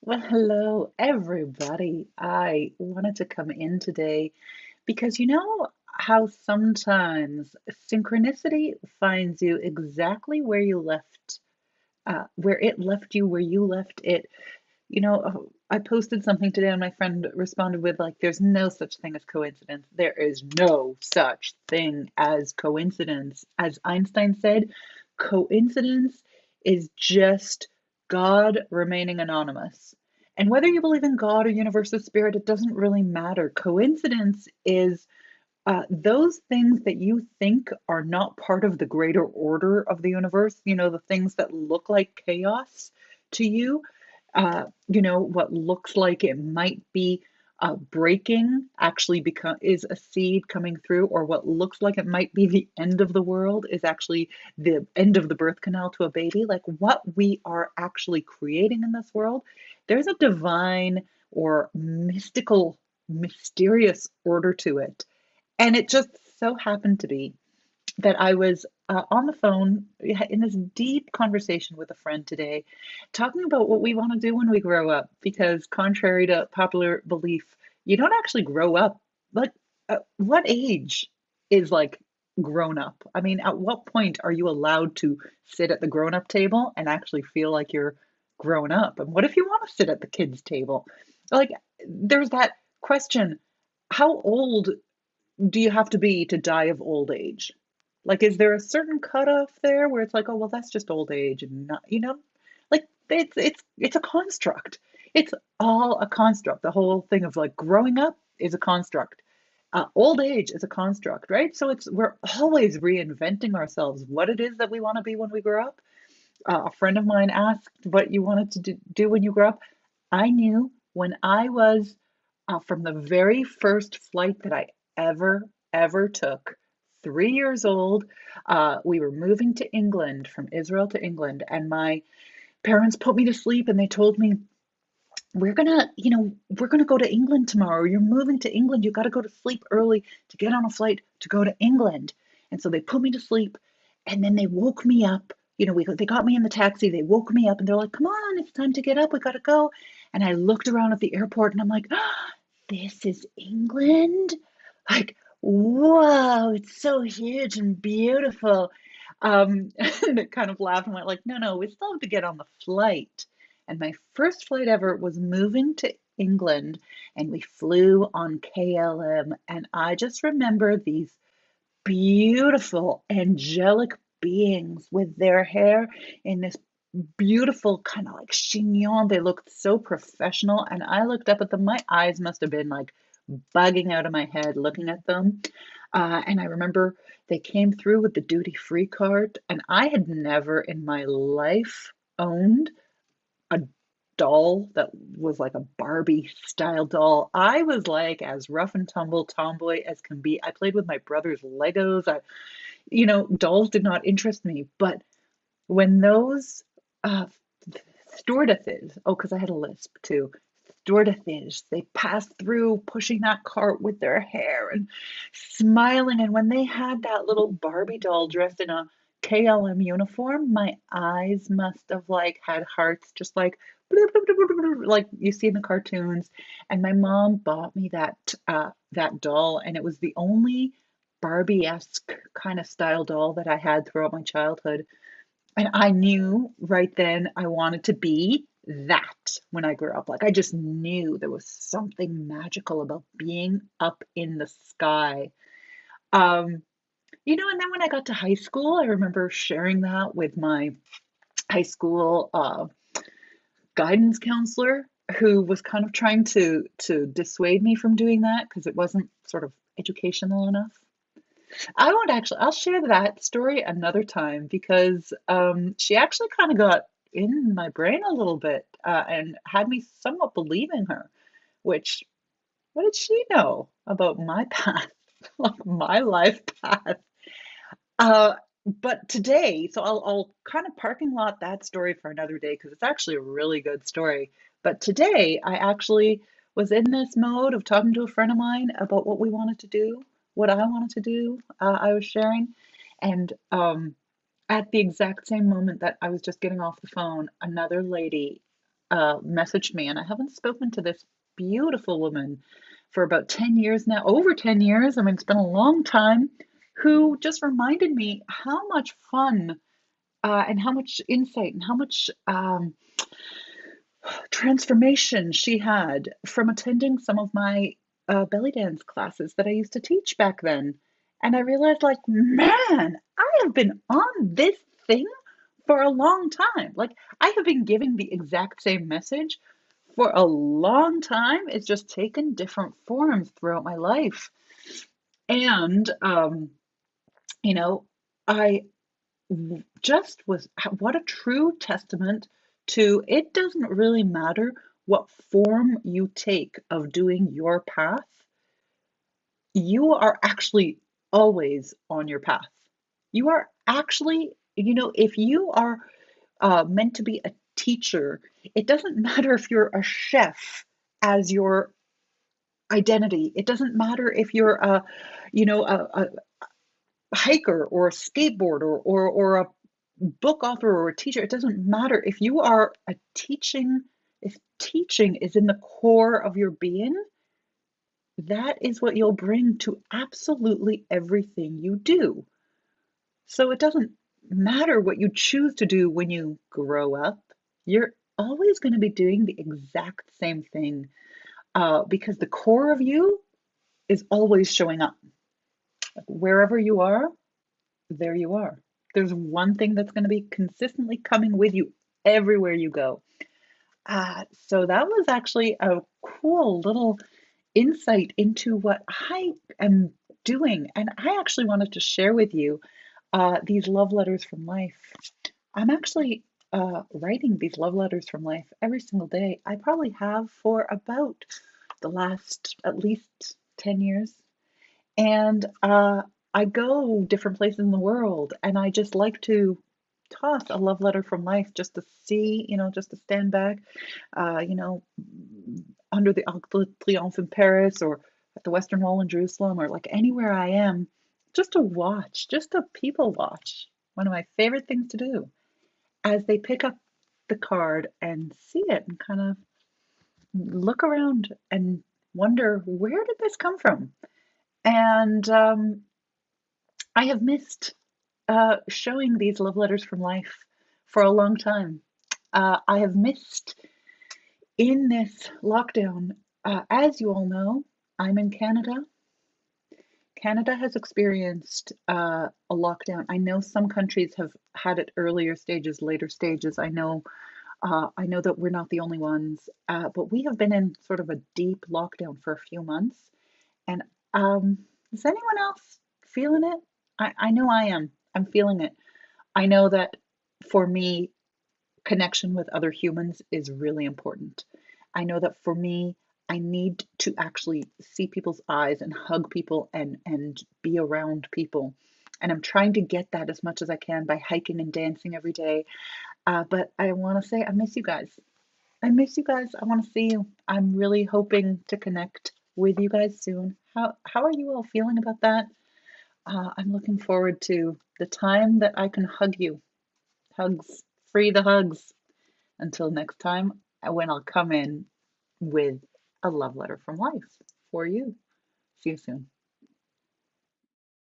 Well, hello, everybody. I wanted to come in today because you know how sometimes synchronicity finds you exactly where you left, where it left you, where you left it. I posted something today and my friend responded with, like, there's no such thing as coincidence. There is no such thing as coincidence. As Einstein said, coincidence is just God remaining anonymous. And whether you believe in God or universe or spirit, it doesn't really matter. Coincidence is those things that you think are not part of the greater order of the universe, the things that look like chaos to you, what looks like it might be breaking actually is a seed coming through, or what looks like it might be the end of the world is actually the end of the birth canal to a baby. Like what we are actually creating in this world, there's a divine or mystical, mysterious order to it. And it just so happened to be that I was on the phone in this deep conversation with a friend today, talking about what we want to do when we grow up. Because, contrary to popular belief, you don't actually grow up. Like, what age is like grown up? I mean, at what point are you allowed to sit at the grown up table and actually feel like you're grown up? And what if you want to sit at the kids' table? Like, there's that question: how old do you have to be to die of old age? Like, is there a certain cutoff there where it's like, oh, well, that's just old age and not, like it's a construct. It's all a construct. The whole thing of like growing up is a construct. Old age is a construct, right? So we're always reinventing ourselves, what it is that we want to be when we grow up. A friend of mine asked what you wanted to do when you grew up. I knew when I was from the very first flight that I ever took, 3 years old. We were moving to England, from Israel to England, and my parents put me to sleep and they told me, we're gonna go to England tomorrow. You're moving to England. You got to go to sleep early to get on a flight to go to England. And so they put me to sleep, and then they woke me up. They got me in the taxi. They woke me up, and they're like, "Come on, it's time to get up. We got to go." And I looked around at the airport, and I'm like, "Ah, this is England. Like, whoa, it's so huge and beautiful." And it kind of laughed and went like, "No, no, we still have to get on the flight." And my first flight ever was moving to England, and we flew on KLM. And I just remember these beautiful, angelic beings with their hair in this beautiful kind of like chignon. They looked so professional. And I looked up at them. My eyes must have been like bugging out of my head looking at them. And I remember they came through with the duty free card, and I had never in my life owned a doll that was like a Barbie style doll. I was like as rough and tumble tomboy as can be. I played with my brother's Legos. Dolls did not interest me. But when those uh, stewardesses, oh, because I had a lisp too, stewardesses, they passed through pushing that cart with their hair and smiling. And when they had that little Barbie doll dressed in a KLM uniform, my eyes must have like had hearts just like bloop, bloop, bloop, bloop, bloop, like you see in the cartoons. And my mom bought me that doll, and it was the only Barbie-esque kind of style doll that I had throughout my childhood. And I knew right then I wanted to be that when I grew up. Like I just knew there was something magical about being up in the sky. Um, and then when I got to high school, I remember sharing that with my high school guidance counselor, who was kind of trying to dissuade me from doing that because it wasn't sort of educational enough. I won't actually, I'll share that story another time because she actually kind of got in my brain a little bit and had me somewhat believing her, which, what did she know about my path, like my life path? Uh, but today, so I'll kind of parking lot that story for another day because it's actually a really good story. But today, I actually was in this mode of talking to a friend of mine about what we wanted to do, what I wanted to do. I was sharing, and at the exact same moment that I was just getting off the phone, another lady. messaged me, and I haven't spoken to this beautiful woman for about 10 years now, over 10 years. I mean, it's been a long time, who just reminded me how much fun and how much insight and how much transformation she had from attending some of my belly dance classes that I used to teach back then. And I realized, like, man, I have been on this thing for a long time. Like, I have been giving the exact same message for a long time. It's just taken different forms throughout my life. And, you know, I just was what a true testament to it doesn't really matter what form you take of doing your path, you are actually always on your path. You are actually, if you are meant to be a teacher, it doesn't matter if you're a chef as your identity. It doesn't matter if you're a hiker or a skateboarder or a book author or a teacher. It doesn't matter if you are a teaching. If teaching is in the core of your being, that is what you'll bring to absolutely everything you do. So it doesn't matter what you choose to do when you grow up. You're always going to be doing the exact same thing because the core of you is always showing up. Wherever you are, there you are. There's one thing that's going to be consistently coming with you everywhere you go. So that was actually a cool little insight into what I am doing. And I actually wanted to share with you these love letters from life. I'm actually writing these love letters from life every single day. I probably have for about the last at least 10 years. And I go different places in the world, and I just like to toss a love letter from life just to see, just to stand back, uh, you know, under the Arc de Triomphe in Paris or at the Western Wall in Jerusalem or like anywhere I am, just to watch, just to people watch. One of my favorite things to do as they pick up the card and see it and kind of look around and wonder, where did this come from? And I have missed showing these love letters from life for a long time. I have missed in this lockdown. As you all know, I'm in Canada. Canada has experienced a lockdown. I know some countries have had it earlier stages, later stages. I know that we're not the only ones, but we have been in sort of a deep lockdown for a few months. And is anyone else feeling it? I know I am. I'm feeling it. I know that for me, connection with other humans is really important. I know that for me, I need to actually see people's eyes and hug people and be around people. And I'm trying to get that as much as I can by hiking and dancing every day. But I want to say I miss you guys. I miss you guys. I want to see you. I'm really hoping to connect with you guys soon. How are you all feeling about that? I'm looking forward to the time that I can hug you. Hugs, free the hugs. Until next time, when I'll come in with a love letter from life for you. See you soon.